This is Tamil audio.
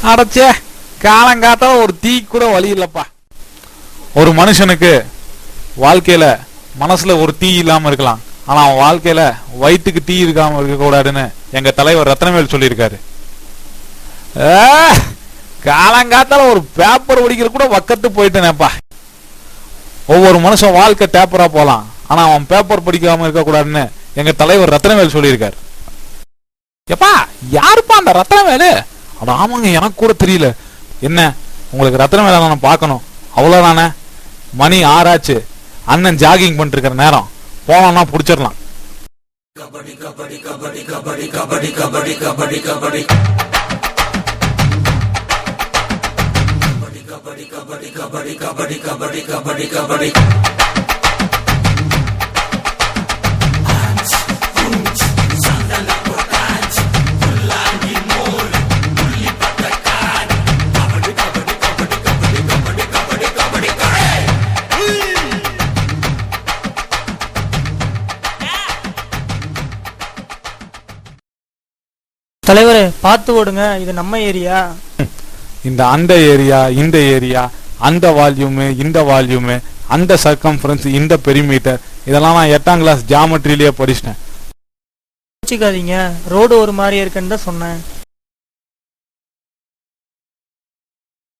அடைச்சே காலங்காத்தால ஒரு தீ கூட வழி இல்லப்பா. ஒரு மனுஷனுக்கு வாழ்க்கையில மனசுல ஒரு தீ இல்லாம இருக்கலாம், ஆனா அவன் வாழ்க்கையில வயிற்றுக்கு தீ இருக்காம இருக்க கூடாதுன்னு எங்க தலைவர் ரத்னவேல் சொல்லியிருக்காரு. காலங்காத்தால ஒரு பேப்பர் படிக்கிற கூட வக்கத்து போயிட்டேனேப்பா. ஒவ்வொரு மனுஷன் வாழ்க்கை பேப்பரா போலாம், ஆனா அவன் பேப்பர் படிக்காம இருக்க கூடாதுன்னு எங்க தலைவர் ரத்னவேல் சொல்லியிருக்காரு. எப்பா யாருப்பா அந்த ரத்னவேலு? அட ஆமாங்க, எனக்கு கூட தெரியல. என்ன உங்களுக்கு ரத்னவேல நான் பார்க்கணும், அவ்வளவுதானே? மணி 6 ஆச்சு, அண்ணன் ஜாகிங் பண்ணிட்டு இருக்கிற நேரம், போனோம்னா புடிச்சிடலாம். கபடி கபடி கபடி கபடி கபடி கபடி கபடி கபடி கபடி கபடி கபடி கபடி கபடி கபடி கபடி தலைவரே பார்த்து ஓடுங்க, இது நம்ம ஏரியா. அந்த ஏரியா, இந்த ஏரியா, அந்த வால்யூமு, இந்த வால்யூமு, அந்த சர்க்கம்ஃபரன்ஸ், இந்த பெரிமீட்டர், இதெல்லாம் நான் 8ஆம் கிளாஸ் ஜியாமெட்ரியிலேயே படிச்சிட்டேன். ரோடு ஒரு மாதிரி இருக்குன்னு தான் சொன்னேன்.